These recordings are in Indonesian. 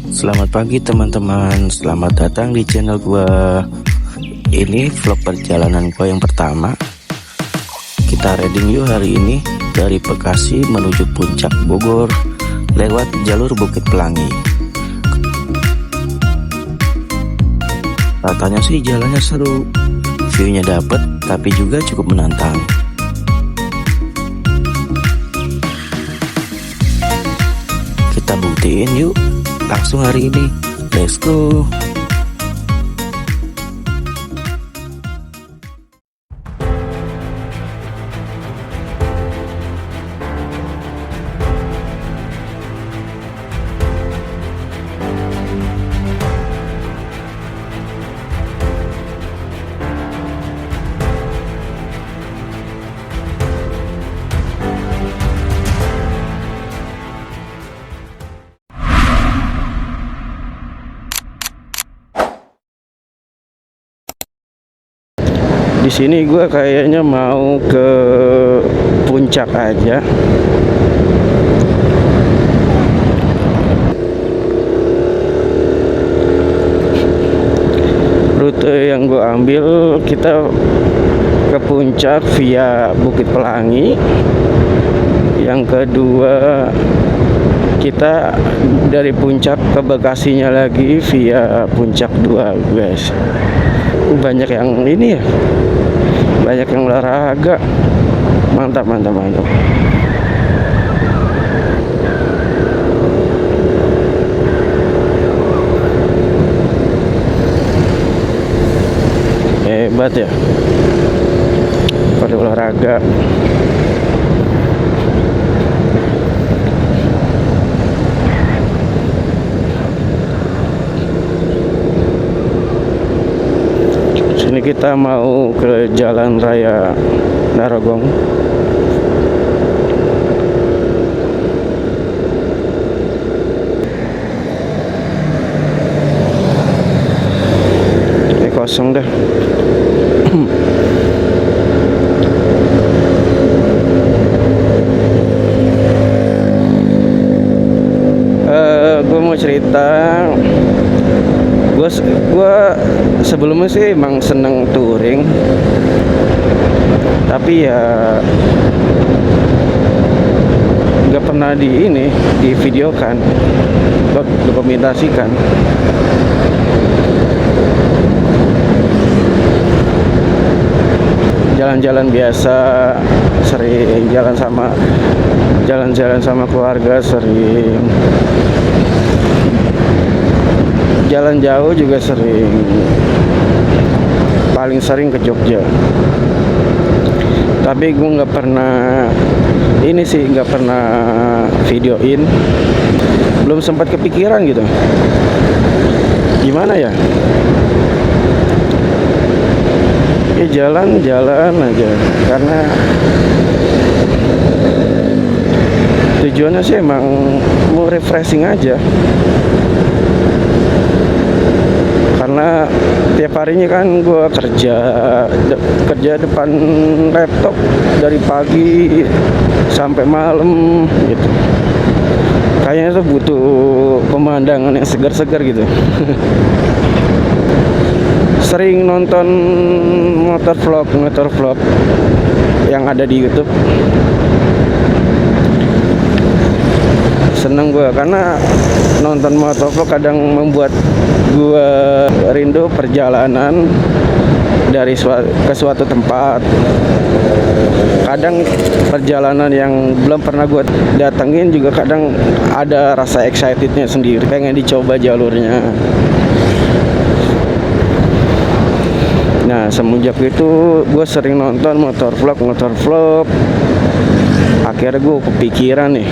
Selamat pagi teman-teman, selamat datang di channel gua. Ini vlog perjalanan gua yang pertama. Kita riding yuk hari ini dari Bekasi menuju Puncak Bogor lewat jalur Bukit Pelangi. Katanya sih jalannya seru, view-nya dapet, tapi juga cukup menantang. Kita buktiin yuk langsung hari ini. Let's go. Di sini gue kayaknya mau ke puncak aja. Rute yang gue ambil, kita ke puncak via Bukit Pelangi. Yang kedua, kita dari puncak ke Bekasinya lagi via Puncak 2, guys. Banyak yang ini ya, banyak yang olahraga. Mantap. Hebat ya, pada olahraga. Sini kita mau ke Jalan Raya Narogong. Ini kosong dah. Gue mau cerita. Gue sebelumnya sih emang seneng touring, tapi ya nggak pernah di videokan, dokumentasikan. Jalan-jalan biasa sering, jalan-jalan sama keluarga sering, jalan jauh juga sering. Paling sering ke Jogja. Tapi gue nggak pernah nggak pernah videoin. Belum sempat kepikiran gitu. Gimana ya? Ya jalan-jalan aja. Karena tujuannya sih emang mau refreshing aja. Karena tiap harinya kan gue kerja depan laptop dari pagi sampai malam gitu. Kayaknya tuh butuh pemandangan yang segar-segar gitu. Sering nonton motor vlog yang ada di YouTube. Seneng gue karena nonton motovlog kadang membuat gue rindu perjalanan dari ke suatu tempat. Kadang perjalanan yang belum pernah gue datengin juga kadang ada rasa excitednya sendiri, pengen dicoba jalurnya. Nah, semenjak itu gue sering nonton motor vlog. Akhirnya gue kepikiran nih,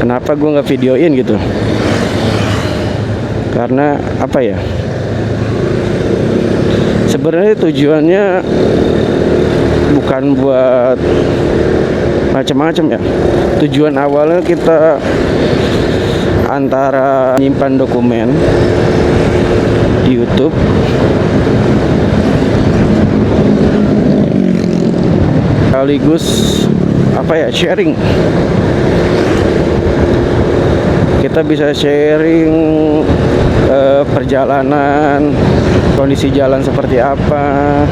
kenapa gue nggak videoin gitu? Karena apa ya? Sebenarnya tujuannya bukan buat macam-macam ya. Tujuan awalnya kita antara nyimpan dokumen di YouTube, sekaligus apa ya, sharing kita bisa sharing perjalanan, kondisi jalan seperti apa.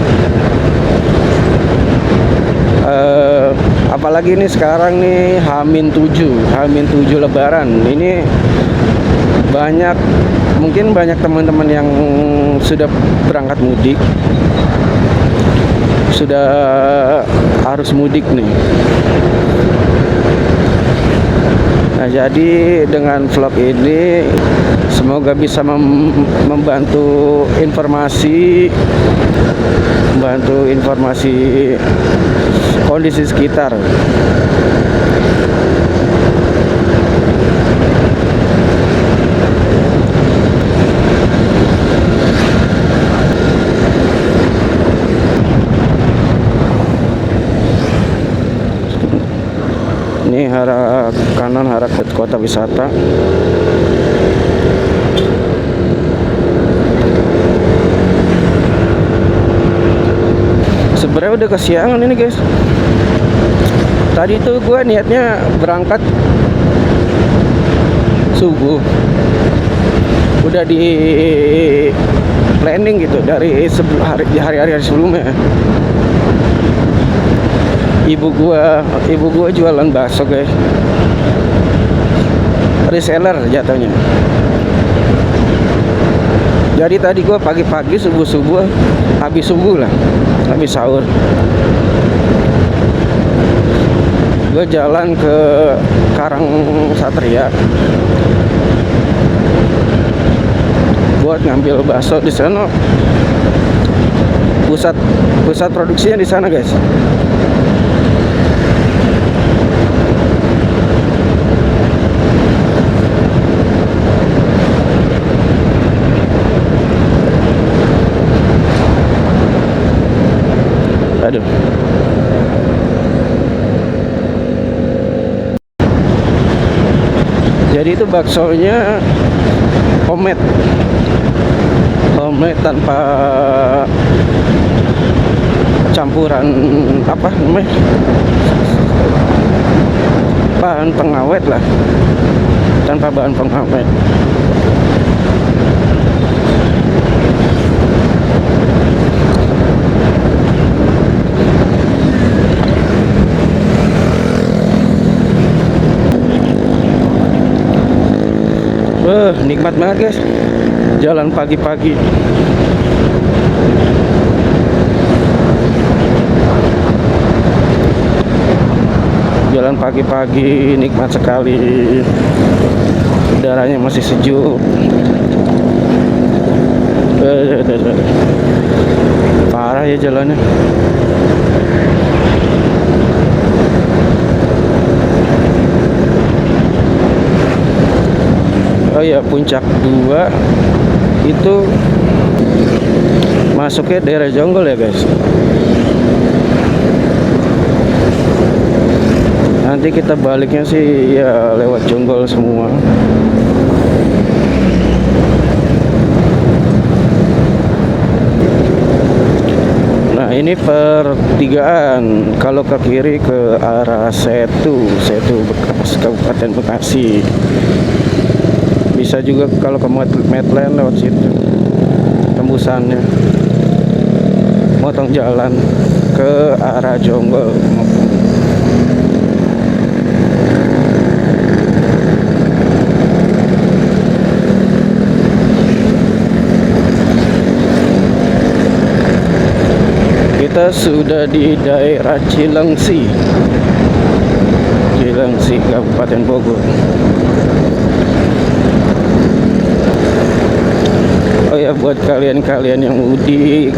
Apalagi nih sekarang nih H-7 Lebaran ini mungkin banyak teman-teman yang sudah berangkat mudik, sudah harus mudik nih. Nah, jadi dengan vlog ini semoga bisa membantu informasi kondisi sekitar. Ini arah kanan, arah ke kota wisata. Sebenarnya udah kesiangan ini guys. Tadi tuh gue niatnya berangkat subuh, udah di planning gitu dari hari-hari sebelumnya. Ibu gua jualan bakso guys, reseller jatuhnya. Jadi tadi gua pagi-pagi subuh habis sahur, gua jalan ke Karang Satria buat ngambil bakso di sana. Pusat produksinya di sana guys. Aduh. Jadi itu baksonya homemade tanpa campuran apa namanya, bahan pengawet lah, tanpa bahan pengawet. Nikmat banget guys, jalan pagi-pagi. Jalan pagi-pagi nikmat sekali, udaranya masih sejuk. Parah ya jalannya. Oh ya, Puncak 2 itu masuknya daerah Jonggol ya guys. Nanti kita baliknya sih ya lewat Jonggol semua. Nah, ini pertigaan. Kalau ke kiri ke arah Setu Bekasi, Kabupaten Bekasi. Bisa juga kalau ke Medland lewat situ tembusannya, motong jalan ke arah Jonggol. Kita sudah di daerah Cilengsi, Kabupaten Bogor. Oh ya, buat kalian yang mudik,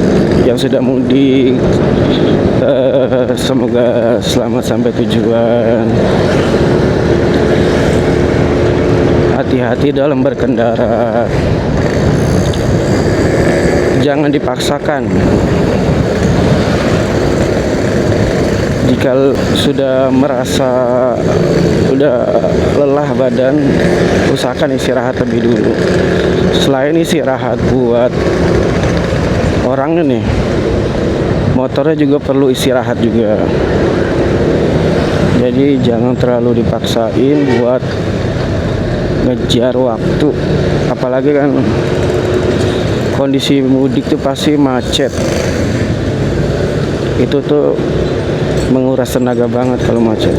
yang sudah mudik, semoga selamat sampai tujuan. Hati-hati dalam berkendara, jangan dipaksakan. Jika sudah merasa udah lelah badan, usahakan istirahat lebih dulu. Selain istirahat buat orangnya nih, motornya juga perlu istirahat juga. Jadi jangan terlalu dipaksain buat ngejar waktu, apalagi kan kondisi mudik tuh pasti macet. Itu tuh menguras tenaga banget kalau macet.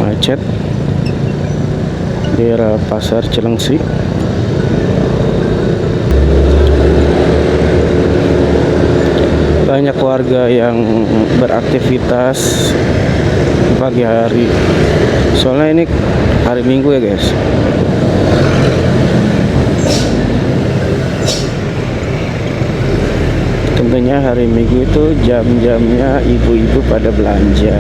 Macet daerah Pasar Cilengsi. Banyak warga yang beraktivitas pagi hari. Soalnya ini hari Minggu ya guys. Tentunya hari Minggu itu jam-jamnya ibu-ibu pada belanja.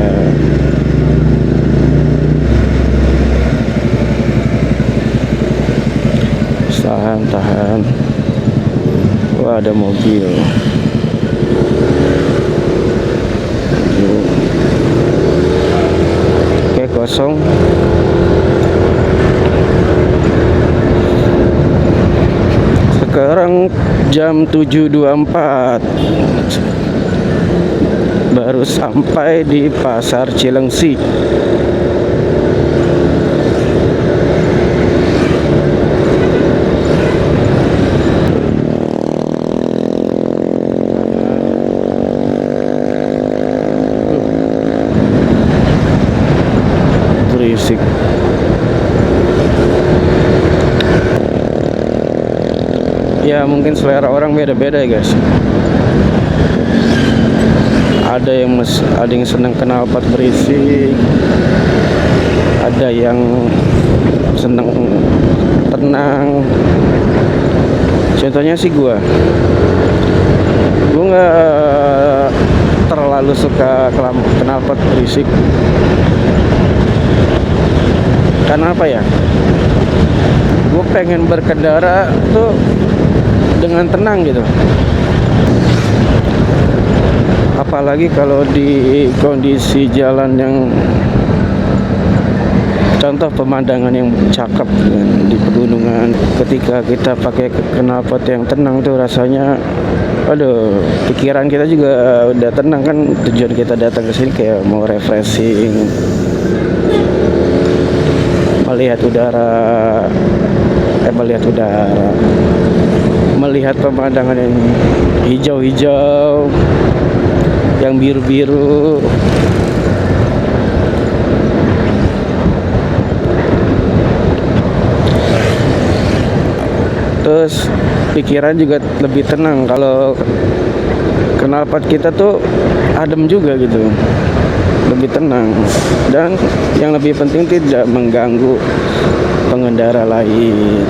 Tahan. Wah, ada mobil. Oke, kosong. Sekarang jam 7.24. Baru sampai di Pasar Cilengsi. Berisik. Ya mungkin selera orang beda-beda ya guys. Ada yang senang knalpot berisik, ada yang senang tenang. Contohnya sih gue nggak terlalu suka knalpot berisik. Karena apa ya? Gue pengen berkendara tuh dengan tenang gitu. Apalagi kalau di kondisi jalan yang contoh pemandangan yang cakep di pegunungan. Ketika kita pakai knalpot yang tenang tuh rasanya, aduh, pikiran kita juga udah tenang kan. Tujuan kita datang ke sini kayak mau refreshing, melihat udara, melihat pemandangan yang hijau-hijau, yang biru-biru. Terus pikiran juga lebih tenang kalau knalpot kita tuh adem juga gitu, lebih tenang, dan yang lebih penting tidak mengganggu pengendara lain.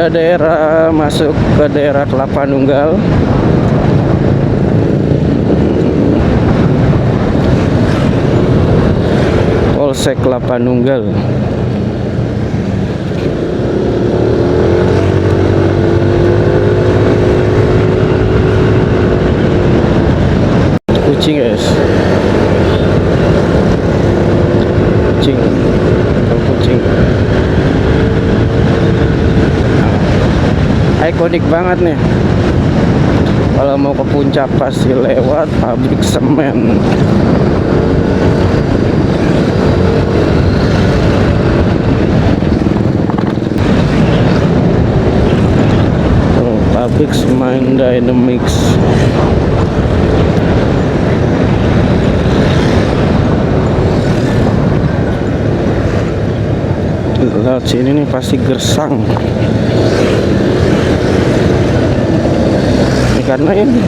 Daerah masuk ke daerah Kelapa Nunggal. Polsek Kelapa Nunggal. Kucing guys. Kucing. Ikonik banget nih. Kalau mau ke puncak pasti lewat pabrik semen. Pabrik semen Dynamics. Laut sini nih pasti gersang. Karena ini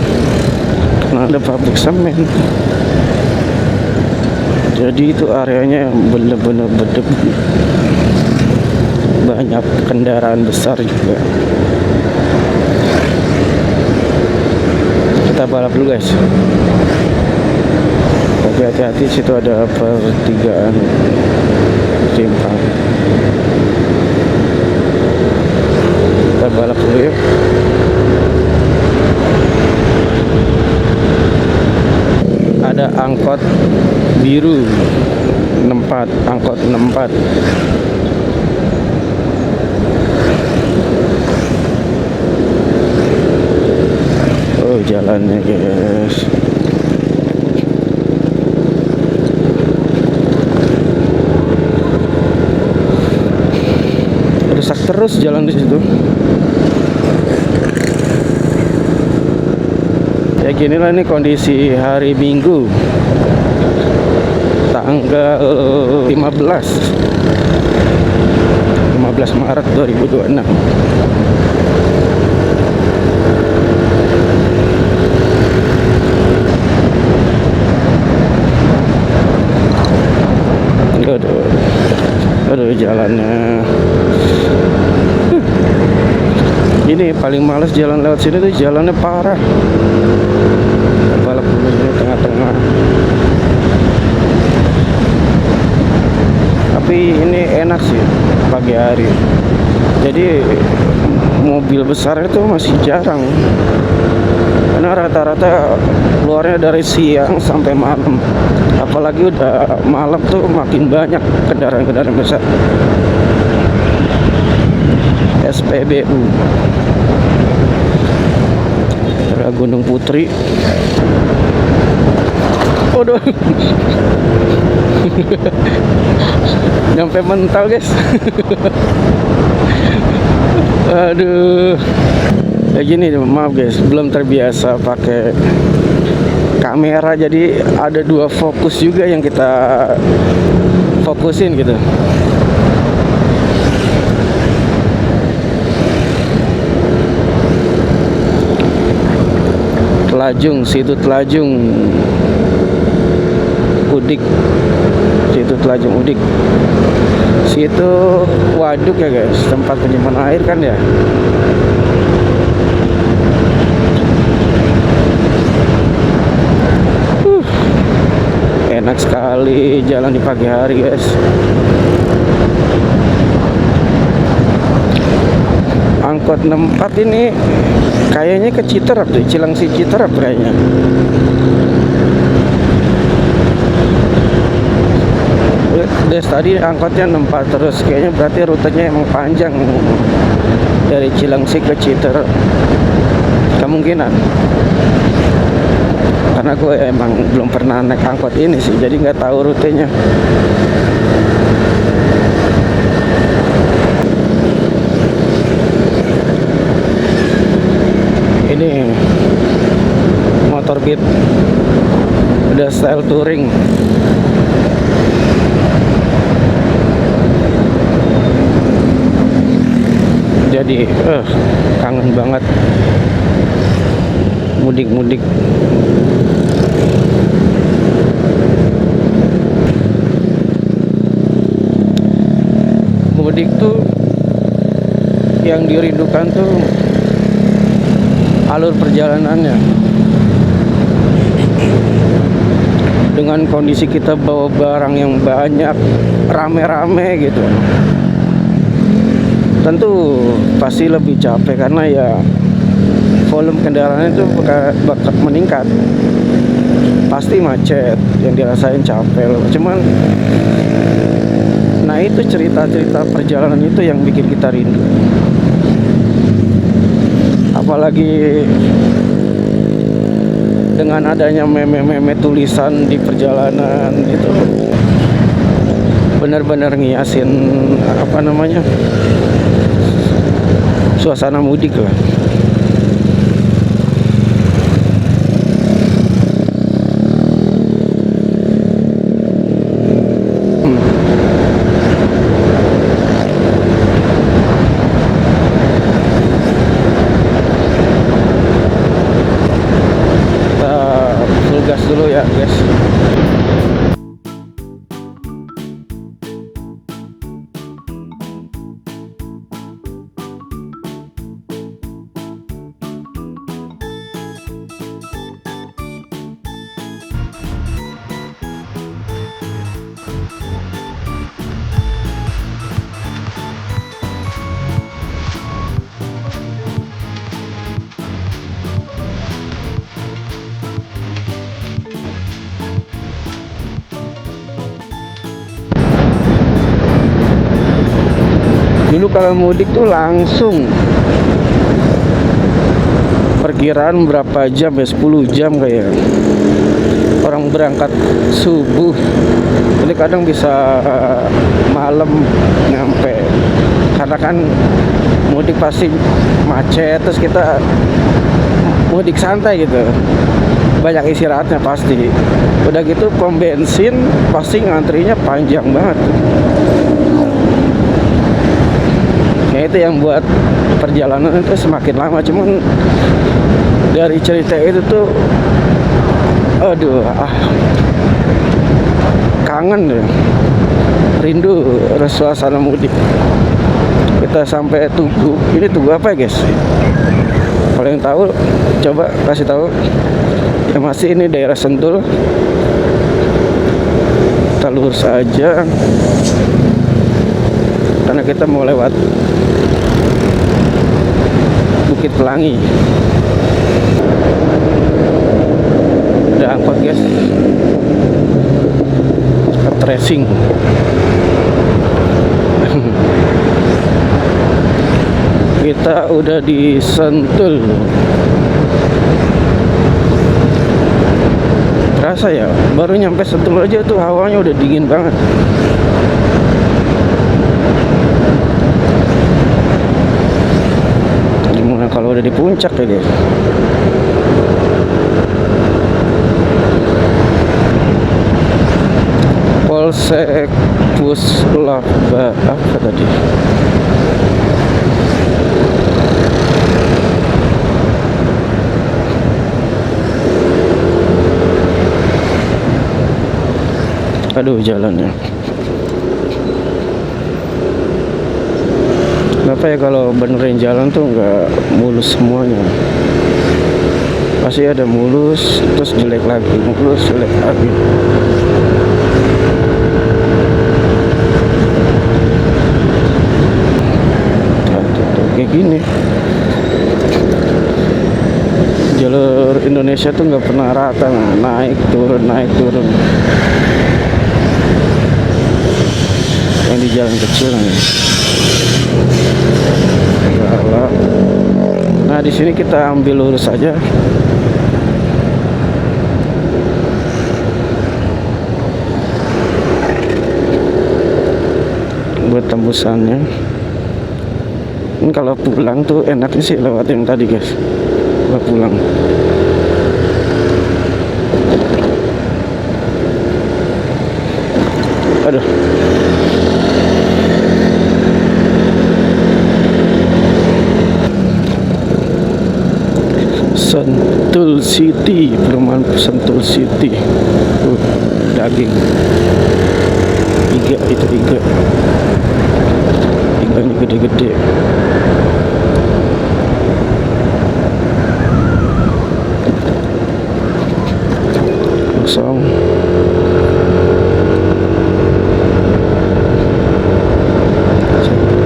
ada pabrik semen. Jadi itu areanya bener-bener berdebu. Banyak kendaraan besar juga. Kita balap dulu guys. Tapi hati-hati, situ ada pertigaan simpang. Kita balap dulu yuk. Ada angkot biru 64, angkot 64. Oh, jalannya guys. Rusak terus jalan di situ. Ya ginilah nih kondisi hari Minggu tanggal 15 Maret 2026. Aduh jalannya. Ini paling males jalan lewat sini tuh, jalannya parah. Balap dulu di tengah-tengah. Tapi ini enak sih pagi hari. Jadi mobil besar itu masih jarang. Karena rata-rata keluarnya dari siang sampai malam. Apalagi udah malam tuh makin banyak kendaraan-kendaraan besar. SPBU. Ada Gunung Putri. Waduh. Nyampe mental guys. Aduh. Ya gini, maaf guys, belum terbiasa pakai kamera, jadi ada dua fokus juga yang kita fokusin gitu. Telajung, situ Telajung Udik, situ Telajung Udik, situ waduk ya guys, tempat penyimpanan air kan ya. Enak sekali jalan di pagi hari guys. Angkot 64 ini kayaknya ke Citerap tuh, Cilengsi Citerap kayaknya. Des tadi angkotnya 64 terus, kayaknya berarti rutenya emang panjang dari Cilengsi ke Citerap. Kemungkinan. Karena gue emang belum pernah naik angkot ini sih, jadi nggak tahu rutenya. Ini motor Beat udah style touring. Jadi kangen banget mudik-mudik. Mudik tuh yang dirindukan tuh alur perjalanannya. Dengan kondisi kita bawa barang yang banyak, rame-rame gitu, tentu pasti lebih capek karena ya volume kendaraan itu bakal meningkat. Pasti macet, yang dirasain capek loh. Cuman nah itu cerita-cerita perjalanan itu yang bikin kita rindu. Apalagi dengan adanya meme-meme tulisan di perjalanan itu, benar-benar ngiasin apa namanya, suasana mudik lah. dulu ya guys. Dulu kalau mudik tuh langsung perkiraan berapa jam ya, 10 jam kayak orang berangkat subuh, jadi kadang bisa malam nyampe, karena kan mudik pasti macet, terus kita mudik santai gitu, banyak istirahatnya pasti. Udah gitu pom bensin pasti ngantrinya panjang banget. Ya itu yang buat perjalanan itu semakin lama. Cuman dari cerita itu tuh aduh, kangen deh, rindu suasana mudik. Kita sampai Tugu. Ini Tugu apa ya guys? Kalau yang tahu coba kasih tahu. Ya masih ini daerah Sentul. Kita lurus aja karena kita mau lewat Bukit Pelangi. Udah angkot guys, tracing. Kita udah di Sentul. Terasa ya, baru nyampe Sentul aja tuh hawanya udah dingin banget. Gimana kalau udah di puncak ya guys? Polsek Puslaba apa tadi? Aduh jalannya. Kenapa ya kalau benerin jalan tuh nggak mulus semuanya? Pasti ada mulus, terus jelek lagi, mulus jelek lagi. Kayak gini. Jalur Indonesia tuh nggak pernah rata, naik turun naik turun. Yang di jalan kecil nih. Nah di sini kita ambil lurus aja. Buat tembusannya. Ini kalau pulang tuh enaknya sih lewat yang tadi guys. Kalau pulang. Aduh. Sentul City, perumahan Sentul City. Daging. Iga itu iga. Iganya gede-gede. Kosong.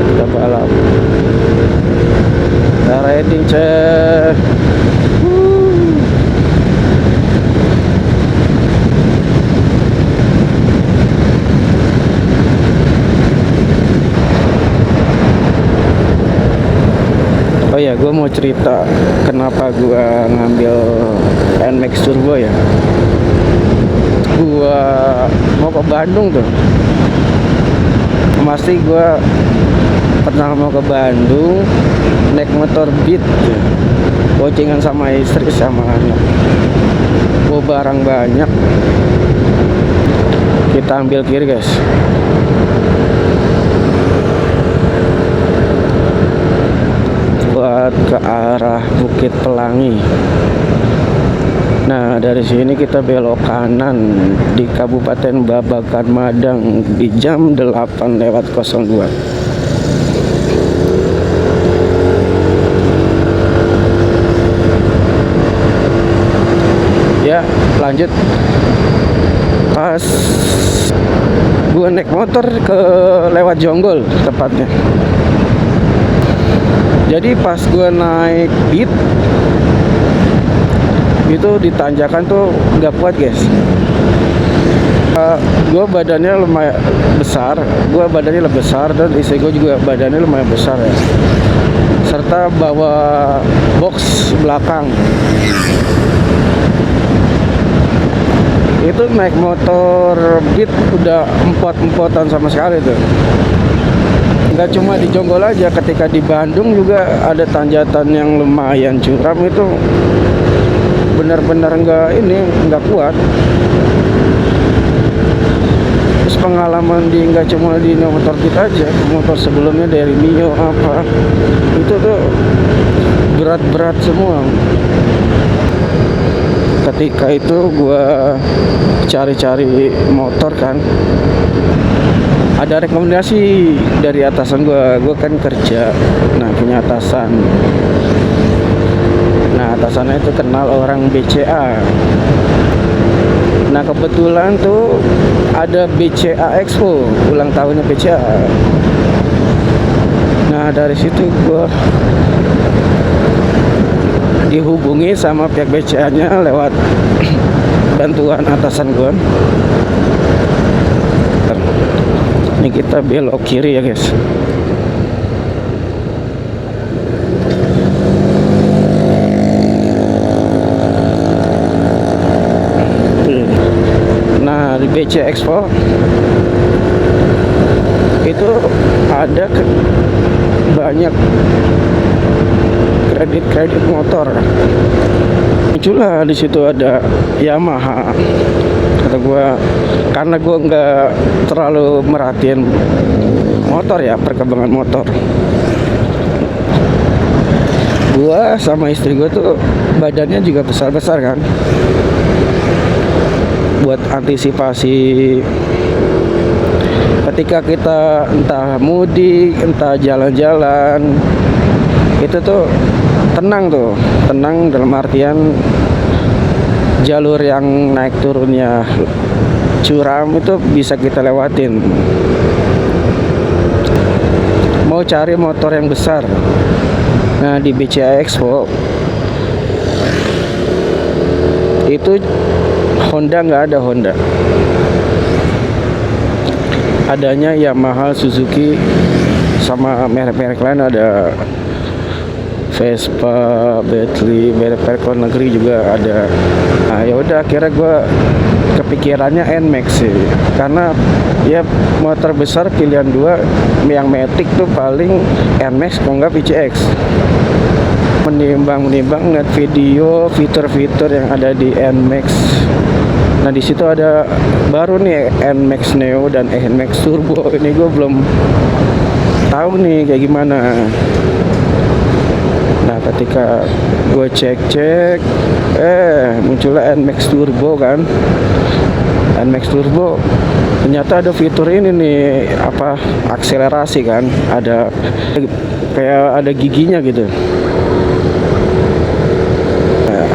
Kita balap. Kita riding cek. Oh ya, gue mau cerita kenapa gue ngambil NMAX Turbo ya. Gue mau ke Bandung tuh. Pasti gue pernah mau ke Bandung naik motor Beat ya. Boncengan sama istri sama anak. Gue barang banyak. Kita ambil kiri guys. Buat ke arah Bukit Pelangi. Nah, dari sini kita belok kanan di Kabupaten Babakan Madang di jam 8:02. Ya, lanjut. Pas gue naik motor ke lewat Jonggol tepatnya. Jadi pas gue naik Beat itu di tanjakan tuh nggak kuat, guys. Gue badannya lumayan besar, dan istri gue juga badannya lumayan besar ya, serta bawa box belakang. Itu naik motor Beat udah empot-empotan sama sekali tuh. Nggak cuma di Jonggol aja, ketika di Bandung juga ada tanjakan yang lumayan curam, itu benar-benar nggak kuat. Terus pengalaman nggak cuma di motor kita aja, motor sebelumnya dari Mio apa itu tuh berat-berat semua. Ketika itu gua cari-cari motor kan, ada rekomendasi dari atasan gua kan kerja, nah punya atasan. Nah, atasannya itu kenal orang BCA. Nah, kebetulan tuh ada BCA Expo, ulang tahunnya BCA. Nah, dari situ gua dihubungi sama pihak BCA-nya lewat bantuan atasan gua. Ini kita belok kiri ya, guys. Nah, di BC Expo itu ada banyak kredit motor. Muncullah di situ ada Yamaha. Kata gua, karena gua nggak terlalu merhatiin motor ya, perkembangan motor. Gua sama istri gua tuh badannya juga besar-besar kan. Buat antisipasi ketika kita entah mudik, entah jalan-jalan, itu tuh tenang dalam artian jalur yang naik turunnya curam itu bisa kita lewatin. Mau cari motor yang besar, nah di BCA Expo itu Honda nggak ada. Adanya Yamaha, Suzuki, sama merek-merek lain ada Vespa, Bentley, merek-merek luar negeri juga ada. Nah, ya udah akhirnya gue kepikirannya NMAX sih, karena ya motor besar pilihan dua yang Matic tuh paling NMAX kalau nggak PCX. Menimbang ngeliat video fitur-fitur yang ada di NMAX. Nah, di situ ada baru nih NMAX Neo dan NMAX Turbo. Ini gue belum tahu nih kayak gimana. Nah, ketika gue cek munculnya NMAX Turbo kan. NMAX Turbo ternyata ada fitur ini nih, apa, akselerasi kan, ada kayak ada giginya gitu.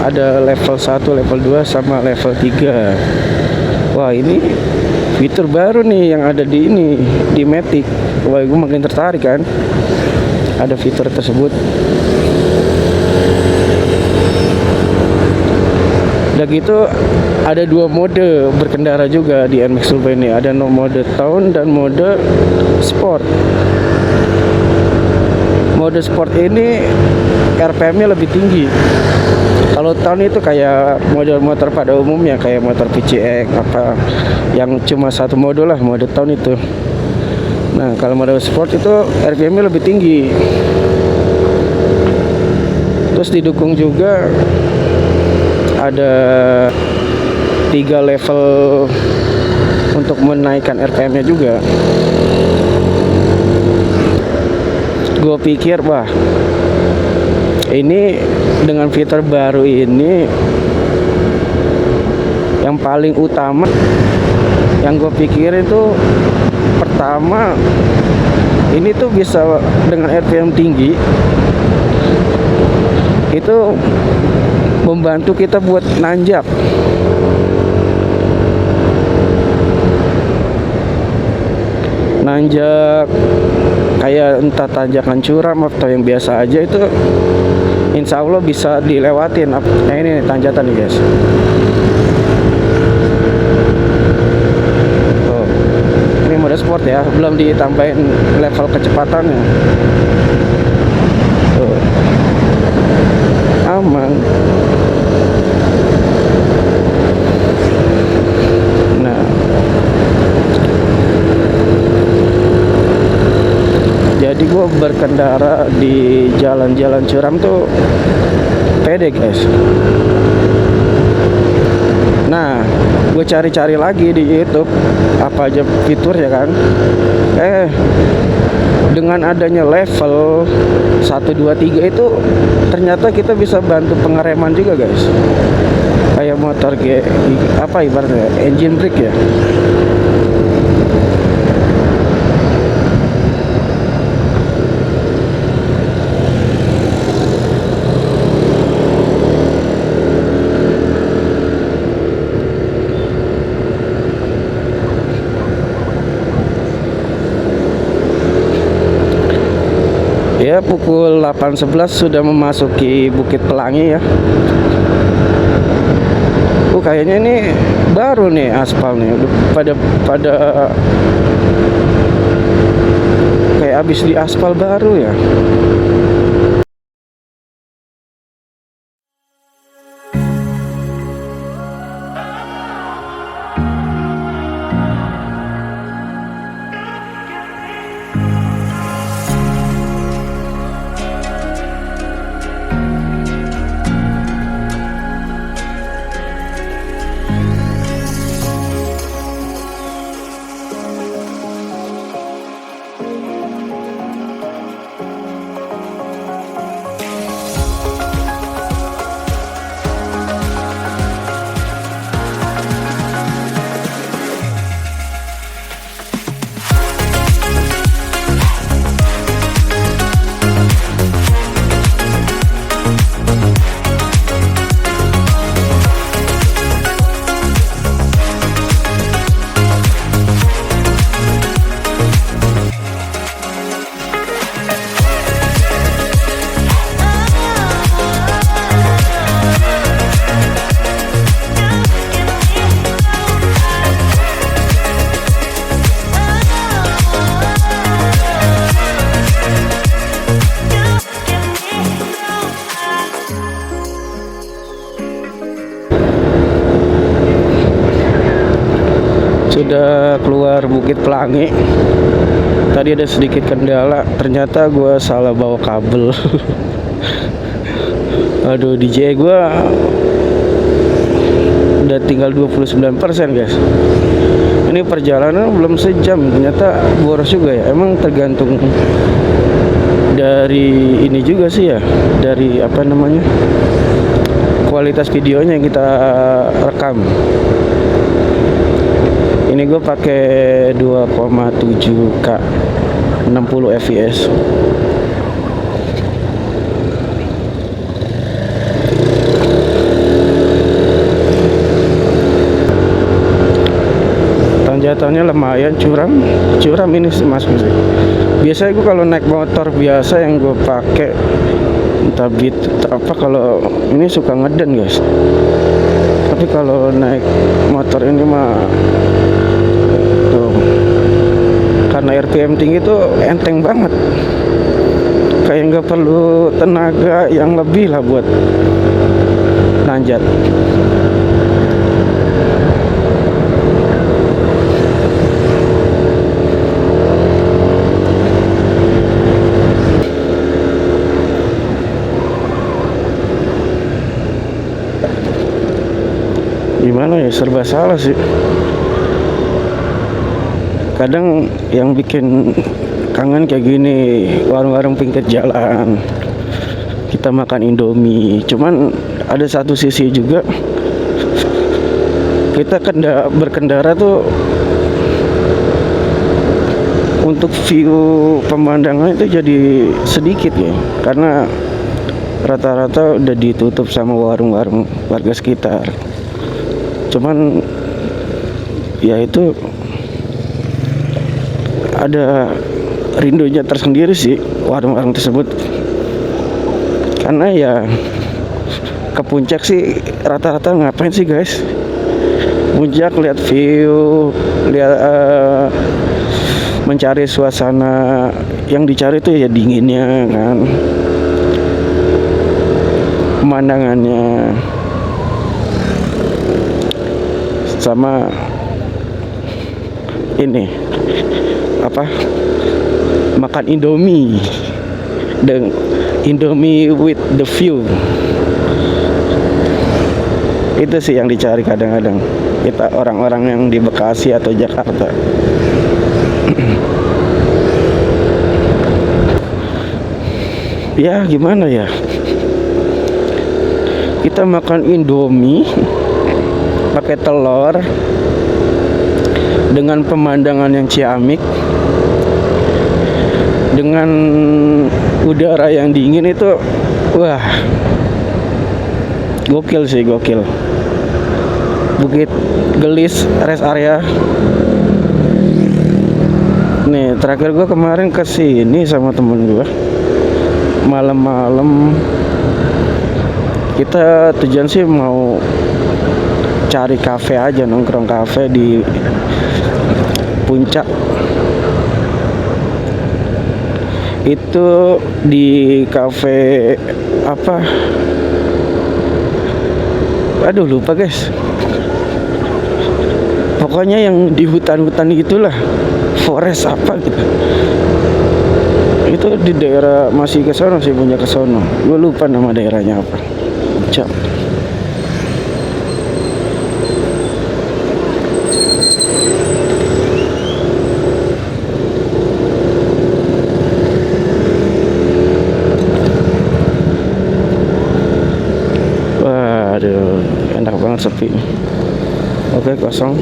Ada level 1, level 2, sama level 3. Wah, ini fitur baru nih yang ada di Matic. Wah, gue makin tertarik kan, ada fitur tersebut. Udah gitu ada 2 mode berkendara juga di NMAX Turbo ini. Ada mode Town dan mode Sport. Mode Sport ini RPM-nya lebih tinggi. Kalau Town itu kayak model motor pada umumnya, kayak motor PCX apa yang cuma satu mode lah, mode Town itu. Nah, kalau mode Sport itu RPM-nya lebih tinggi. Terus didukung juga ada 3 level untuk menaikkan RPM-nya juga. Gue pikir, wah, ini dengan fitur baru ini yang paling utama yang gue pikir itu, pertama ini tuh bisa dengan RPM tinggi itu membantu kita buat nanjak. Kayak entah tanjakan curam atau yang biasa aja, itu insya Allah bisa dilewatin. Nah ini nih, tanjakan nih guys. Tuh, ini mode sport ya, belum ditambahin level kecepatannya. Tuh, aman. Nah, jadi gue berkendara di jalan-jalan curam tuh pede guys. Nah, gue cari-cari lagi di YouTube apa aja fitur ya kan. Dengan adanya level 1, 2, 3 itu ternyata kita bisa bantu pengereman juga guys. Kayak motor apa ibaratnya engine brake ya. Ya, pukul 8.11 sudah memasuki Bukit Pelangi ya. Kayaknya ini baru nih aspal nih, udah pada kayak habis di aspal baru ya. Sudah keluar Bukit Pelangi. Tadi ada sedikit kendala, ternyata gue salah bawa kabel. Aduh, DJ gue udah tinggal 29% guys. Ini perjalanan belum sejam, ternyata boros juga ya. Emang tergantung dari ini juga sih ya, dari apa namanya, kualitas videonya yang kita rekam. Ini gue pakai 2,7K 60 fps. Tanjakannya lumayan curam ini sih mas. Biasanya gue kalau naik motor biasa yang gue pakai entah Beat apa, kalau ini suka ngeden guys. Tapi kalau naik motor ini mah tuh, karena RPM tinggi tuh enteng banget, kayak nggak perlu tenaga yang lebih lah buat nanjat. Gimana ya, serba salah sih. Kadang yang bikin kangen kayak gini, warung-warung pinggir jalan, kita makan Indomie. Cuman ada satu sisi juga, kita kita berkendara tuh untuk view pemandangan itu jadi sedikit ya, karena rata-rata udah ditutup sama warung-warung warga sekitar. Cuman ya itu ada rindunya tersendiri sih warung-warung tersebut, karena ya ke puncak sih rata-rata ngapain sih guys? Puncak lihat view, lihat mencari suasana, yang dicari tuh ya dinginnya kan, pemandangannya, sama ini apa, makan Indomie dan Indomie with the view. Itu sih yang dicari kadang-kadang kita orang-orang yang di Bekasi atau Jakarta. Ya gimana ya, kita makan Indomie pakai telur dengan pemandangan yang ciamik, dengan udara yang dingin, itu wah gokil sih, gokil. Bukit Gelis rest area. Nih terakhir gue kemarin kesini sama temen gue malam-malam. Kita tujuan sih mau cari kafe aja, nongkrong kafe di puncak. Itu di kafe apa? Aduh lupa guys. Pokoknya yang di hutan-hutan itulah, forest apa gitu. Itu di daerah masih ke sono sih, punya ke sono. Gue lupa nama daerahnya apa. Cak. Waduh, enak banget sepi. Oke, kosong.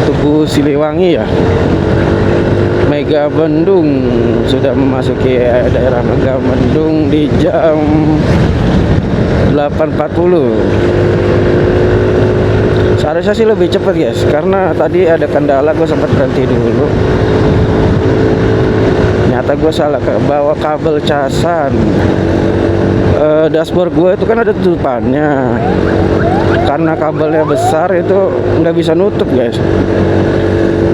Tugu Siliwangi ya, Mega Bendung. Sudah memasuki daerah Mega Bendung di jam 8.40. Seharusnya sih lebih cepat guys, karena tadi ada kendala, gue sempat berhenti dulu. Ternyata gue salah bawa kabel casan. Dashboard gue itu kan ada tutupannya, karena kabelnya besar itu nggak bisa nutup guys.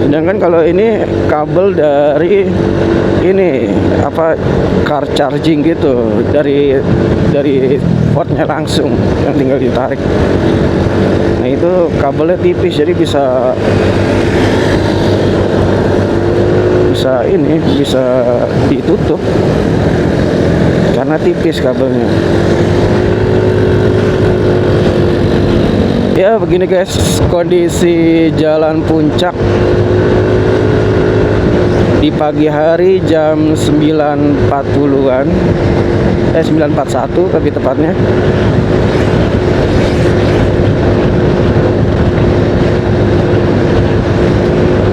Sedangkan kalau ini kabel dari ini apa, car charging gitu, dari portnya langsung, yang tinggal ditarik. Nah itu kabelnya tipis, jadi bisa ditutup karena tipis kabelnya. Ya begini guys kondisi jalan puncak di pagi hari jam 9.40-an, 9.41 lebih tepatnya.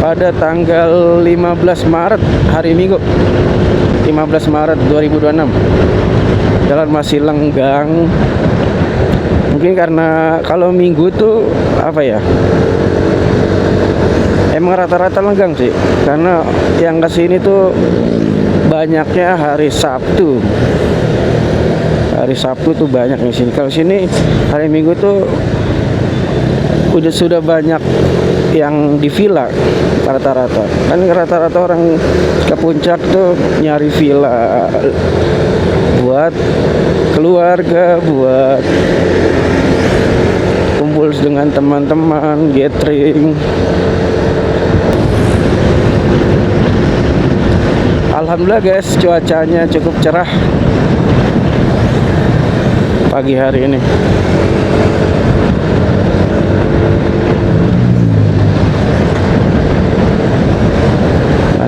Pada tanggal 15 Maret hari Minggu, 15 Maret 2026. Jalan masih lenggang. Mungkin karena kalau Minggu tuh apa ya, emang rata-rata lenggang sih, karena yang kesini tuh banyaknya hari Sabtu. Hari Sabtu tuh banyak di sini. Kalau sini hari Minggu tuh sudah banyak yang di villa rata-rata. Kan rata-rata orang ke puncak tuh nyari villa buat keluarga, buat kumpul dengan teman-teman, gathering. Alhamdulillah guys, cuacanya cukup cerah pagi hari ini.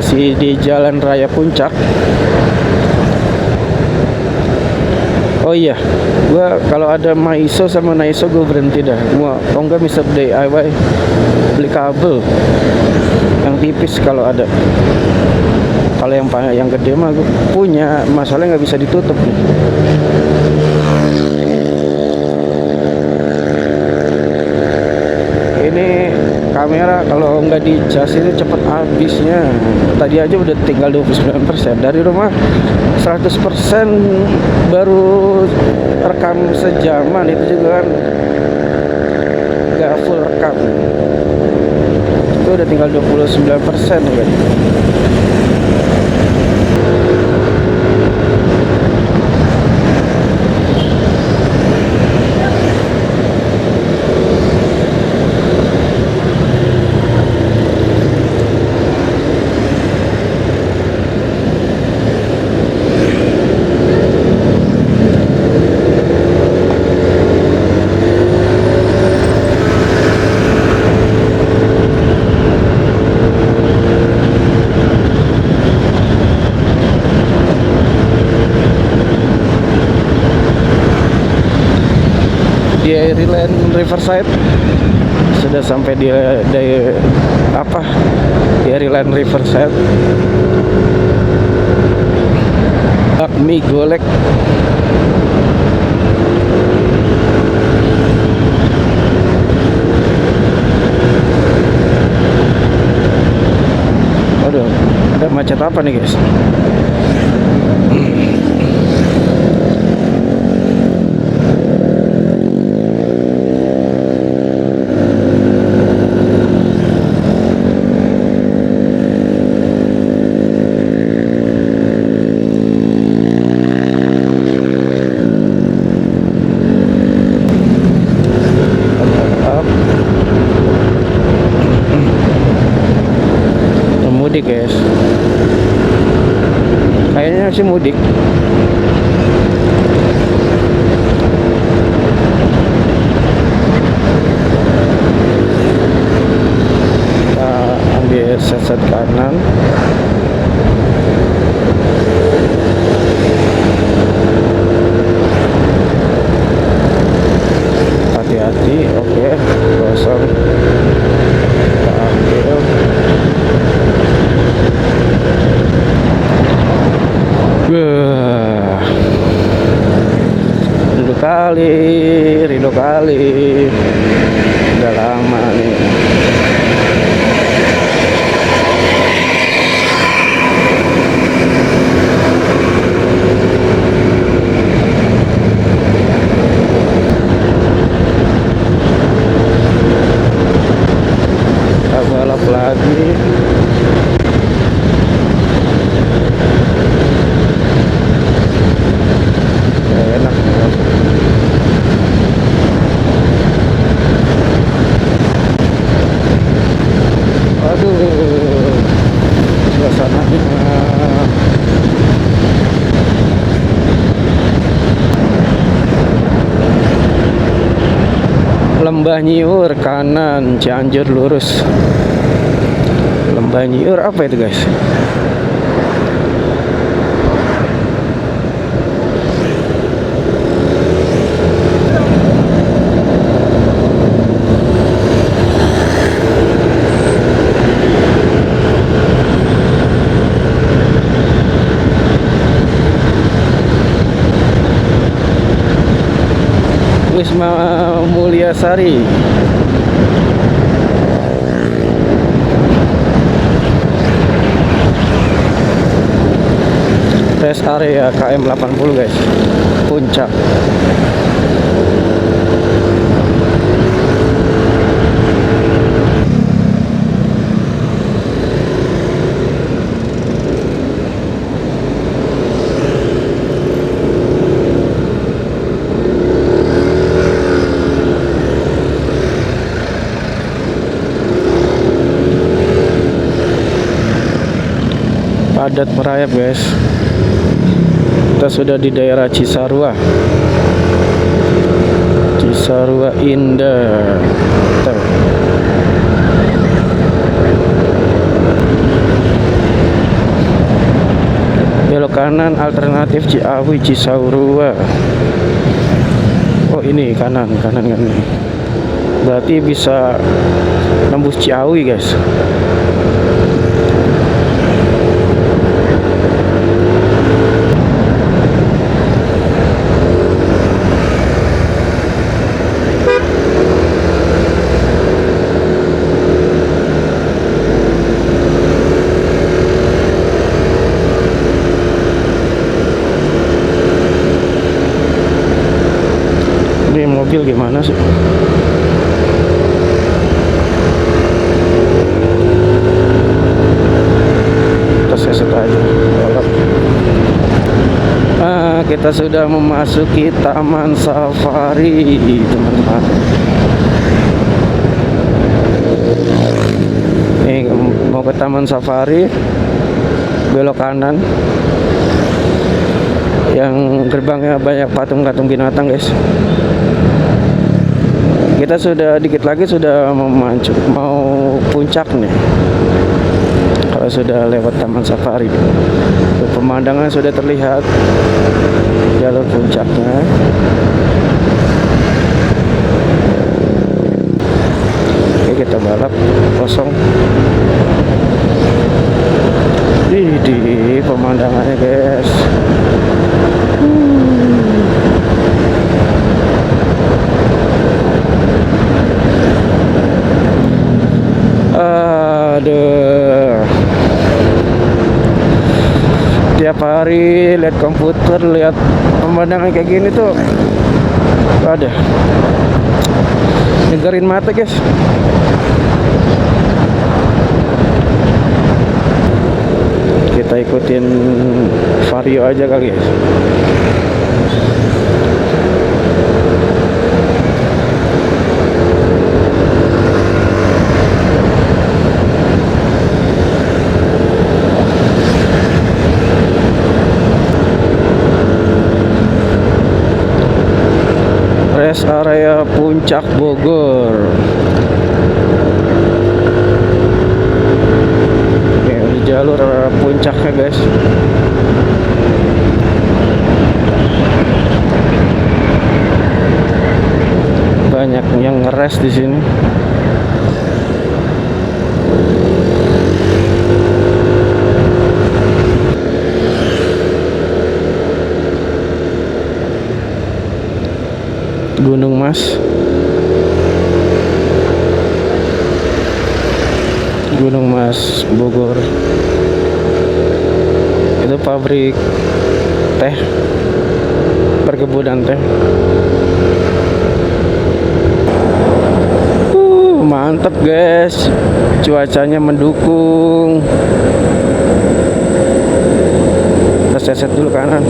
masih di Jalan Raya Puncak. Oh iya, gua kalau ada Maiso sama Naiso gue berhenti dah. Gua kalau enggak bisa DIY beli kabel yang tipis kalau ada. Kalau yang gede mah gue punya, masalahnya nggak bisa ditutup. Ini kamera kalau nggak dicas itu cepet habisnya. Tadi aja udah tinggal 29%. Dari rumah 100% baru rekam sejaman, itu juga kan nggak full rekam. Itu udah tinggal 29% kan. Di Airyland Riverside sudah sampai di Airyland Riverside. Bakmi golek. Aduh, ada macet apa nih guys? Mudik guys, kayaknya sih mudik. Kita ambil set kanan. Hati-hati, oke, kosong. Kita ambil. Rindu kali, udah lama nih. Kita balap lagi. Enak. Aduh, suasananya Lembah Nyiur kanan, Cianjur lurus. Lembah Nyiur apa itu guys? Wisma Mulyasari. Rest area KM 80 guys, Puncak. Padat merayap guys. Kita sudah di daerah Cisarua. Cisarua Indah. Tuh. kanan alternatif Ciawi Cisaurua. Oh ini kanan kan nih. Berarti bisa nembus Ciawi guys. Ini mobil gimana sih? Kita sudah memasuki Taman Safari, teman-teman. Nih mau ke Taman Safari, belok kanan. Yang gerbangnya banyak patung-patung binatang, guys. Kita sudah dikit lagi sudah mau puncak nih. Kalau sudah lewat Taman Safari, pemandangan sudah terlihat jalur puncaknya. Oke, kita balap kosong. Di pemandangannya guys. Aduh, tiap hari lihat komputer, lihat pemandangan kayak gini tuh, ada nyegerin mata guys. Kita ikutin Vario aja kali guys. Rest area Puncak Bogor. Oke, di jalur puncaknya guys. Banyak yang ngeres di sini. Gunung Mas, Gunung Mas Bogor. Itu pabrik teh, perkebunan teh. Mantap guys, cuacanya mendukung. Kita seset dulu kanan.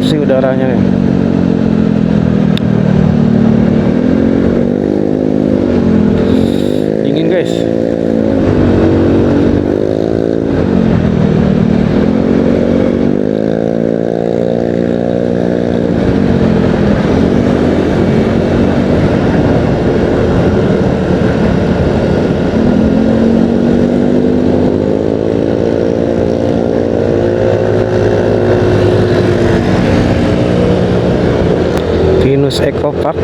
Sih udaranya nih. Dingin guys. Eco Park.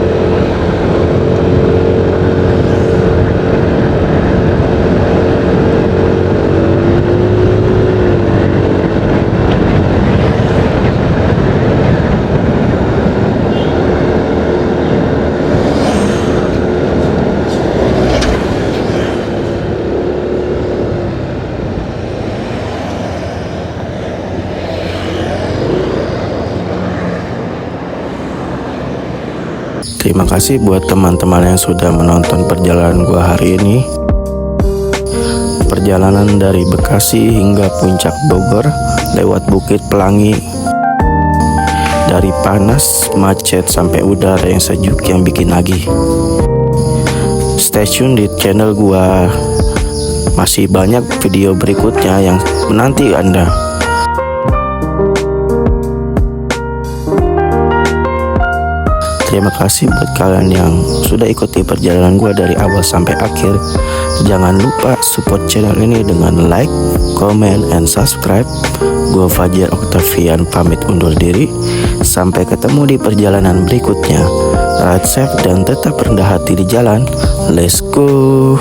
Terima kasih buat teman-teman yang sudah menonton perjalanan gua hari ini. Perjalanan dari Bekasi hingga Puncak Bogor lewat Bukit Pelangi. Dari panas, macet sampai udara yang sejuk yang bikin nagih. Stay tune di channel gua. Masih banyak video berikutnya yang menanti Anda. Terima kasih buat kalian yang sudah ikuti perjalanan gue dari awal sampai akhir. Jangan lupa support channel ini dengan like, comment, and subscribe. Gue Fajar Octavian pamit undur diri. Sampai ketemu di perjalanan berikutnya. Ride safe dan tetap rendah hati di jalan. Let's go.